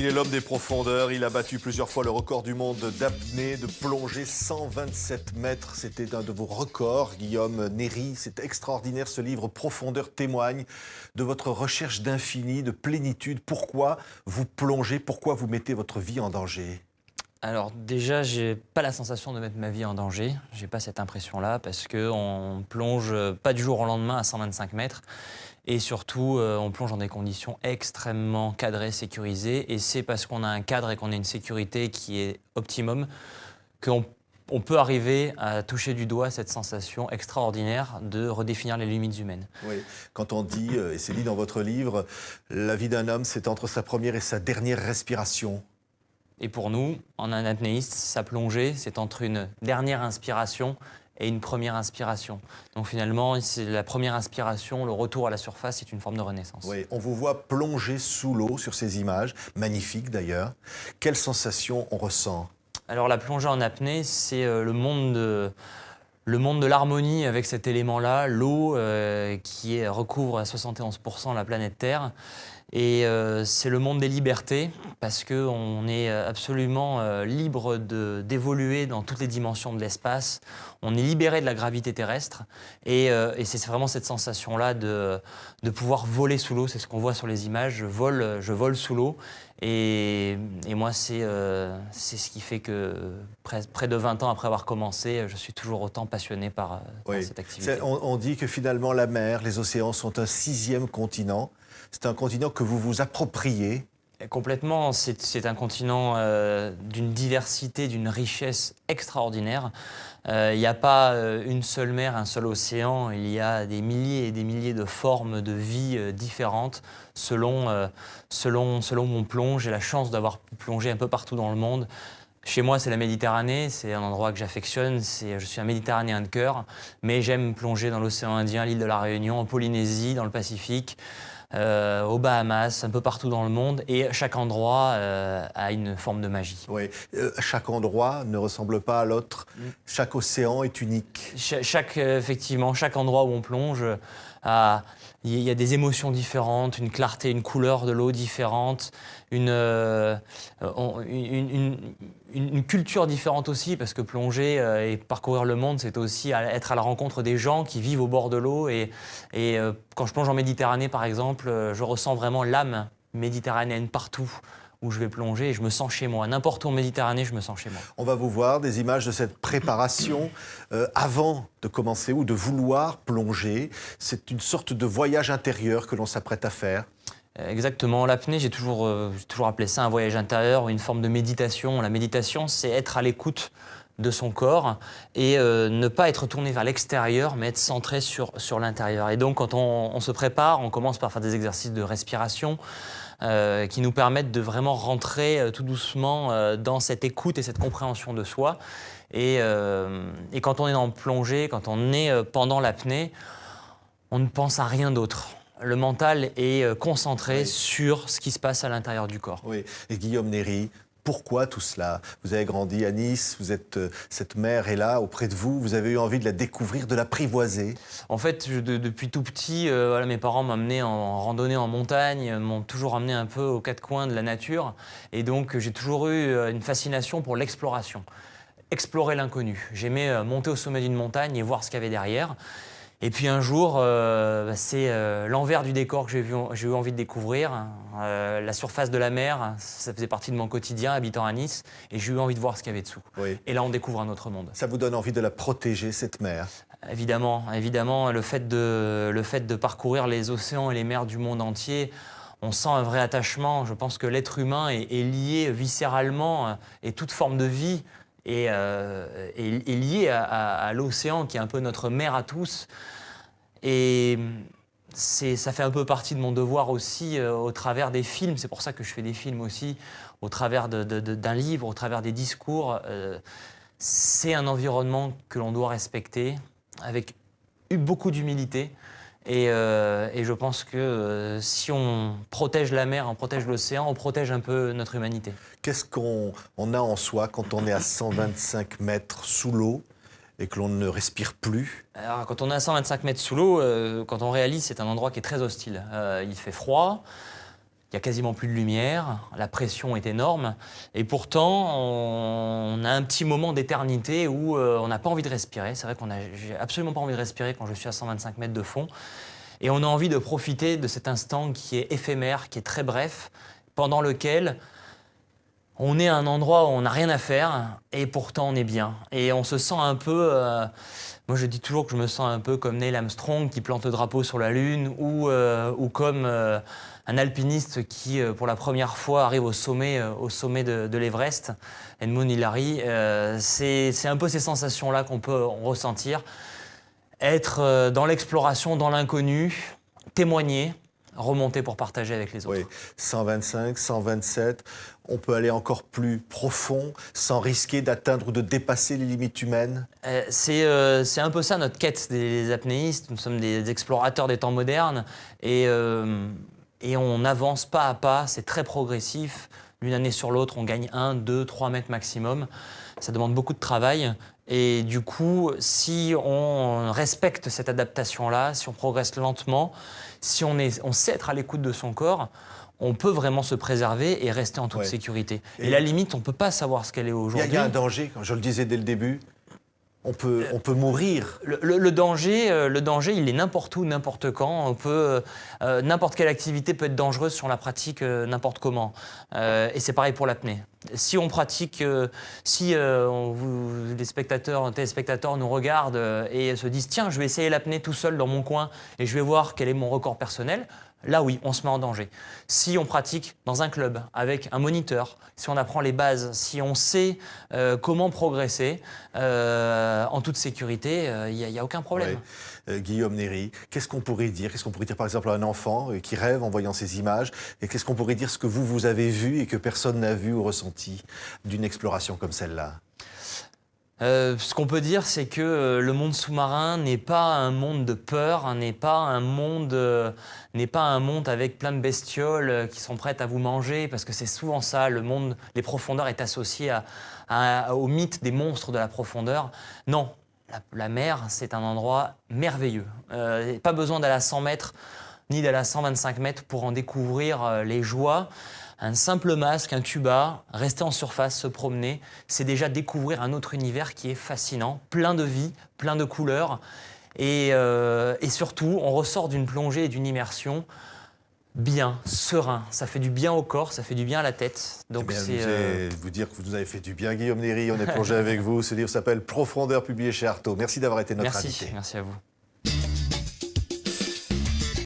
Il est l'homme des profondeurs. Il a battu plusieurs fois le record du monde d'apnée, de plongée 127 mètres. C'était un de vos records, Guillaume Néry. C'est extraordinaire. Ce livre Profondeur témoigne de votre recherche d'infini, de plénitude. Pourquoi vous plongez? Pourquoi vous mettez votre vie en danger? Alors déjà, j'ai pas la sensation de mettre ma vie en danger. J'ai pas cette impression-là parce qu'on plonge pas du jour au lendemain à 125 mètres. Et surtout, on plonge dans des conditions extrêmement cadrées, sécurisées. Et c'est parce qu'on a un cadre et qu'on a une sécurité qui est optimum qu'on peut arriver à toucher du doigt cette sensation extraordinaire de redéfinir les limites humaines. Oui, quand on dit, et c'est dit dans votre livre, la vie d'un homme, c'est entre sa première et sa dernière respiration. Et pour nous, en un apnéiste, sa plongée, c'est entre une dernière inspiration et une première inspiration. Donc finalement, c'est la première inspiration, le retour à la surface, c'est une forme de renaissance. Oui, on vous voit plonger sous l'eau sur ces images, magnifiques d'ailleurs. Quelle sensation on ressent? Alors la plongée en apnée, c'est le monde de l'harmonie avec cet élément-là, l'eau qui recouvre à 71% la planète Terre. Et c'est le monde des libertés, parce qu'on est absolument libre d'évoluer dans toutes les dimensions de l'espace. On est libéré de la gravité terrestre. Et c'est vraiment cette sensation-là de pouvoir voler sous l'eau. C'est ce qu'on voit sur les images. Je vole sous l'eau. Et moi, c'est ce qui fait que près de 20 ans après avoir commencé, je suis toujours autant passionné par cette activité. On dit que finalement, la mer, les océans sont un 6e continent. C'est un continent que vous vous appropriez. Complètement, c'est un continent d'une diversité, d'une richesse extraordinaire. Il n'y a pas une seule mer, un seul océan, il y a des milliers et des milliers de formes de vie différentes selon où on plonge. J'ai la chance d'avoir plongé un peu partout dans le monde. Chez moi, c'est la Méditerranée, c'est un endroit que j'affectionne, je suis un Méditerranéen de cœur, mais j'aime plonger dans l'océan Indien, l'île de la Réunion, en Polynésie, dans le Pacifique. Aux Bahamas, un peu partout dans le monde, et chaque endroit a une forme de magie. Oui, chaque endroit ne ressemble pas à l'autre, chaque océan est unique. Effectivement, chaque endroit où on plonge, il y a des émotions différentes, une clarté, une couleur de l'eau différente, une culture différente aussi, parce que plonger et parcourir le monde, c'est aussi être à la rencontre des gens qui vivent au bord de l'eau. Et quand je plonge en Méditerranée, par exemple, je ressens vraiment l'âme méditerranéenne partout où je vais plonger et je me sens chez moi. N'importe où en Méditerranée, je me sens chez moi. On va vous voir des images de cette préparation avant de commencer ou de vouloir plonger. C'est une sorte de voyage intérieur que l'on s'apprête à faire. Exactement. L'apnée, j'ai toujours appelé ça un voyage intérieur ou une forme de méditation. La méditation, c'est être à l'écoute de son corps et ne pas être tourné vers l'extérieur, mais être centré sur l'intérieur. Et donc, quand on se prépare, on commence par faire des exercices de respiration qui nous permettent de vraiment rentrer tout doucement dans cette écoute et cette compréhension de soi. Et quand on est en plongée, quand on est pendant l'apnée, on ne pense à rien d'autre. Le mental est concentré sur ce qui se passe à l'intérieur du corps. Oui, et Guillaume Néry, pourquoi tout cela? Vous avez grandi à Nice, cette mer est là, auprès de vous, vous avez eu envie de la découvrir, de l'apprivoiser? En fait, depuis tout petit, mes parents m'amenaient en randonnée en montagne, m'ont toujours amené un peu aux quatre coins de la nature. Et donc, j'ai toujours eu une fascination pour l'exploration. Explorer l'inconnu. J'aimais monter au sommet d'une montagne et voir ce qu'il y avait derrière. Et puis un jour, c'est l'envers du décor que j'ai eu envie de découvrir. La surface de la mer, ça faisait partie de mon quotidien habitant à Nice. Et j'ai eu envie de voir ce qu'il y avait dessous. Oui. Et là, on découvre un autre monde. Ça vous donne envie de la protéger, cette mer? Évidemment, évidemment. Le fait de parcourir les océans et les mers du monde entier, on sent un vrai attachement. Je pense que l'être humain est lié viscéralement et toute forme de vie est lié à l'océan qui est un peu notre mère à tous. Et ça fait un peu partie de mon devoir aussi au travers des films. C'est pour ça que je fais des films aussi, au travers d'un livre, au travers des discours. C'est un environnement que l'on doit respecter avec beaucoup d'humilité. Et je pense que si on protège la mer, on protège l'océan, on protège un peu notre humanité. Qu'est-ce qu'on a en soi quand on est à 125 mètres sous l'eau et que l'on ne respire plus? Alors, quand on est à 125 mètres sous l'eau, quand on réalise, c'est un endroit qui est très hostile. Il fait froid, Il n'y a quasiment plus de lumière, la pression est énorme et pourtant on a un petit moment d'éternité où on n'a pas envie de respirer. C'est vrai j'ai absolument pas envie de respirer quand je suis à 125 mètres de fond et on a envie de profiter de cet instant qui est éphémère, qui est très bref, pendant lequel on est à un endroit où on n'a rien à faire et pourtant on est bien. Et on se sent un peu... moi je dis toujours que je me sens un peu comme Neil Armstrong qui plante le drapeau sur la Lune ou comme un alpiniste qui pour la première fois arrive au sommet de l'Everest, Edmund Hillary. C'est un peu ces sensations-là qu'on peut ressentir. Être dans l'exploration, dans l'inconnu, témoigner, remonter pour partager avec les autres. Oui, 125, 127, on peut aller encore plus profond sans risquer d'atteindre ou de dépasser les limites humaines. C'est un peu ça notre quête des apnéistes. Nous sommes des explorateurs des temps modernes et on avance pas à pas, c'est très progressif. D'une année sur l'autre, on gagne 1, 2, 3 mètres maximum. Ça demande beaucoup de travail. Et du coup, si on respecte cette adaptation-là, si on progresse lentement, si on sait être à l'écoute de son corps, on peut vraiment se préserver et rester en toute sécurité. Et la limite, on ne peut pas savoir ce qu'elle est aujourd'hui. Il y a un danger, comme je le disais dès le début. On peut mourir. Le danger, il est n'importe où, n'importe quand. N'importe quelle activité peut être dangereuse si on la pratique n'importe comment. Et c'est pareil pour l'apnée. Si on pratique, les téléspectateurs nous regardent et se disent « Tiens, je vais essayer l'apnée tout seul dans mon coin et je vais voir quel est mon record personnel », là oui, on se met en danger. Si on pratique dans un club avec un moniteur, si on apprend les bases, si on sait comment progresser en toute sécurité, il n'y a aucun problème. Ouais. Guillaume Néry, qu'est-ce qu'on pourrait dire? Qu'est-ce qu'on pourrait dire par exemple à un enfant qui rêve en voyant ces images? Et qu'est-ce qu'on pourrait dire ce que vous avez vu et que personne n'a vu ou ressenti d'une exploration comme celle-là? Ce qu'on peut dire, c'est que le monde sous-marin n'est pas un monde de peur, n'est pas un monde avec plein de bestioles qui sont prêtes à vous manger, parce que c'est souvent ça, les profondeurs est associé au mythe des monstres de la profondeur. Non, la mer, c'est un endroit merveilleux. Pas besoin d'aller à 100 mètres, ni d'aller à 125 mètres pour en découvrir les joies. Un simple masque, un tuba, rester en surface, se promener, c'est déjà découvrir un autre univers qui est fascinant, plein de vie, plein de couleurs. Et surtout, on ressort d'une plongée et d'une immersion bien, serein. Ça fait du bien au corps, ça fait du bien à la tête. Donc je vais vous dire que vous nous avez fait du bien, Guillaume Néry. On est plongé avec vous. Ce livre s'appelle Profondeur, publié chez Artaud. Merci d'avoir été notre invité. Merci à vous.